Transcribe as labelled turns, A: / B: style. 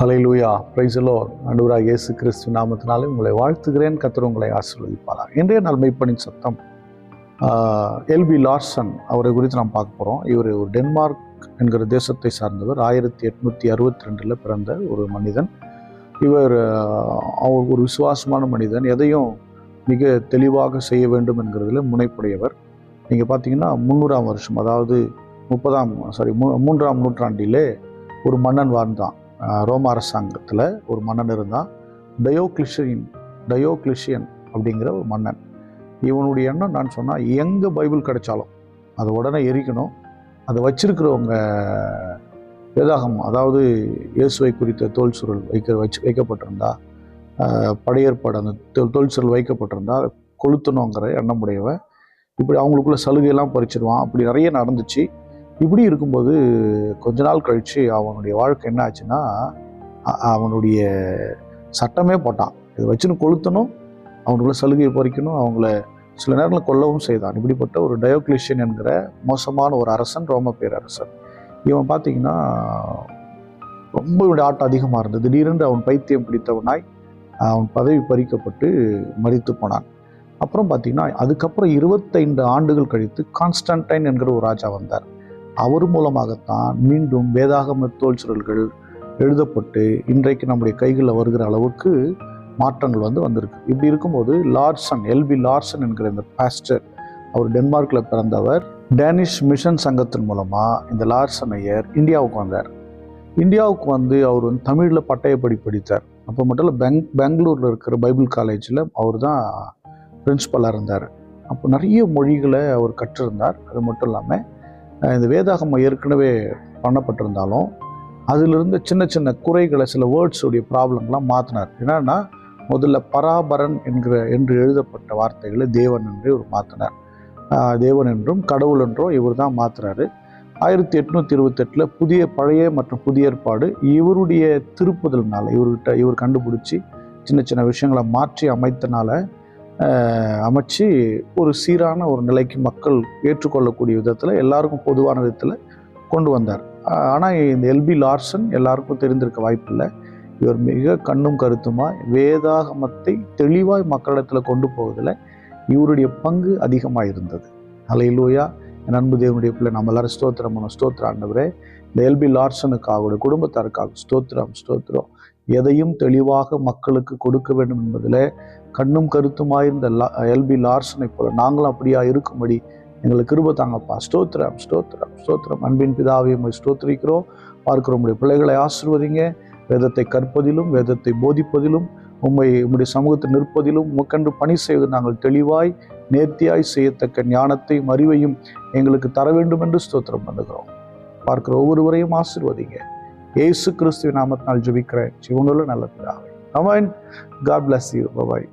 A: Hallelujah, praise the Lord. ஆண்டவராகிய இயேசு கிறிஸ்து நாமத்தினாலே உங்களை வாழ்த்துகிறேன். கர்த்தர் உங்களை ஆசீர்வதிப்பாராக. இன்றைய நாள் மெய்ப்பனின் சத்தம் எல்பி லார்சன் அவரை குறித்து நாம் பார்க்க போகிறோம். இவர் ஒரு டென்மார்க் என்கிற தேசத்தை சார்ந்தவர். 1862 பிறந்த ஒரு மனிதன். இவர் அவர் ஒரு விசுவாசமான மனிதன். எதையும் மிக தெளிவாக செய்ய வேண்டும் என்கிறதுல முனைப்புடையவர். நீங்கள் பார்த்தீங்கன்னா 300ஆம் வருஷம், அதாவது 3ஆம் நூற்றாண்டிலே ஒரு மன்னன் வாழ்ந்தான். ரோம அரசாங்கத்தில் ஒரு மன்னன் இருந்தான். டயோக்ளிஷியன் அப்படிங்கிற ஒரு மன்னன். இவனுடைய எண்ணம் நான் சொன்னால், எங்கே பைபிள் கிடைச்சாலும் அதை உடனே எரிக்கணும். அதை வச்சிருக்கிறவங்க வேதாகமம், அதாவது இயேசுவை குறித்த தோல் சுருள் வைக்கப்பட்டிருந்தா, படையேற்பாடு அந்த தோல் சுருள் வைக்கப்பட்டிருந்தா அதை கொளுத்தணுங்கிற எண்ணம் உடையவன். இப்படி அவங்களுக்குள்ள சலுகையெல்லாம் பறிச்சிடுவான். அப்படி நிறைய நடந்துச்சு. இப்படி இருக்கும்போது கொஞ்ச நாள் கழித்து அவனுடைய வாழ்க்கை என்ன ஆச்சுன்னா, அவனுடைய சட்டமே போட்டான். இதை வச்சுன்னு கொளுத்தணும், அவனுக்குள்ள சலுகையை பறிக்கணும், அவங்கள சில நேரங்களில் கொல்லவும் செய்தான். இப்படிப்பட்ட ஒரு டயோக்ளிஷியன் என்கிற மோசமான ஒரு அரசன், ரோம பேரரசன். இவன் பார்த்திங்கன்னா ரொம்ப இவனுடைய ஆட்டம் அதிகமாக இருந்தது. திடீரென்று அவன் பைத்தியம் பிடித்தவனாய் அவன் பதவி பறிக்கப்பட்டு மரித்து போனான். அப்புறம் பார்த்திங்கன்னா அதுக்கப்புறம் 25 ஆண்டுகள் கழித்து கான்ஸ்டன்டைன் என்கிற ஒரு ராஜா வந்தார். அவர் மூலமாகத்தான் மீண்டும் வேதாகம தோல் சுருள்கள் எழுதப்பட்டு இன்றைக்கு நம்முடைய கைகளில் வருகிற அளவுக்கு மாற்றங்கள் வந்திருக்கு. இப்படி இருக்கும்போது லார்சன், எல்பி லார்சன் என்கிற இந்த பாஸ்டர், அவர் டென்மார்க்கில் பிறந்தவர். டேனிஷ் மிஷன் சங்கத்தின் மூலமாக இந்த லார்சன் ஐயர் இந்தியாவுக்கு வந்தார். இந்தியாவுக்கு வந்து அவர் வந்து தமிழில் பட்டயப்படி படித்தார். அப்போ மட்டும் இல்லை, பெங்களூரில் இருக்கிற பைபிள் காலேஜில் அவர் தான் பிரின்சிபலாக இருந்தார். அப்போ நிறைய மொழிகளை அவர் கற்றிருந்தார். அது மட்டும் இல்லாமல் இந்த வேதாகமம் ஏற்கனவே பண்ணப்பட்டிருந்தாலும் அதிலிருந்து சின்ன சின்ன குறைகளை, சில வேர்ட்ஸுடைய ப்ராப்ளம்லாம் மாற்றினார். என்னன்னா, முதல்ல பராபரன் என்று எழுதப்பட்ட வார்த்தைகளை தேவன் என்று இவர் மாற்றினார். தேவன் என்றும் கடவுள் என்றும் இவர் தான் மாற்றுறாரு. 1828 பழைய மற்றும் புதிய ஏற்பாடு இவருடைய திருப்புதல்னால, இவர் கண்டுபிடிச்சி சின்ன சின்ன விஷயங்களை மாற்றி அமைச்சு ஒரு சீரான ஒரு நிலைக்கு மக்கள் ஏற்றுக்கொள்ளக்கூடிய விதத்தில், எல்லாருக்கும் பொதுவான விதத்தில் கொண்டு வந்தார். ஆனால் இந்த எல்பி லார்சன் எல்லாருக்கும் தெரிந்திருக்க வாய்ப்பில்லை. இவர் மிக கண்ணும் கருத்துமாய் வேதாகமத்தை தெளிவாய் மக்களிடத்தில் கொண்டு போவதில் இவருடைய பங்கு அதிகமாக இருந்தது. ஹல்லேலூயா. என் அன்பு தேவனுடைய பிள்ளை, நம்ம எல்லாரும் ஸ்தோத்திரம் ஆண்டவரே. இந்த எல்பி லார்சனுக்காக, அவருடைய குடும்பத்தாருக்காக ஸ்தோத்திரம். எதையும் தெளிவாக மக்களுக்கு கொடுக்க வேண்டும் என்பதில் கண்ணும் கருத்துமாயிருந்த எல்பி லார்சனை போல நாங்களும் அப்படியா இருக்கும்படி எங்களுக்கு கிருபை தாங்கப்பா. ஸ்தோத்திரம். அன்பின் பிதாவை உம்மை ஸ்தோத்திரிக்கிறோம். பார்க்கிறோம் உடைய பிள்ளைகளை ஆசீர்வதிங்க. வேதத்தை கற்பதிலும் வேதத்தை போதிப்பதிலும் உம்முடைய சமூகத்தில் நிற்பதிலும் உமக்கென்று பணி செய்வது நாங்கள் தெளிவாய் நேர்த்தியாய் செய்யத்தக்க ஞானத்தையும் அறிவையும் எங்களுக்கு தர வேண்டும் என்று ஸ்தோத்திரம் பண்ணுகிறோம். பார்க்கிற ஒவ்வொருவரையும் ஆசீர்வதிங்க. இயேசு கிறிஸ்துவின் நாமத்தினால் ஜெபிக்கிறேன் ஜீவனுள்ள நல்ல பிதாவே. ஆமென். God bless you. Bye bye.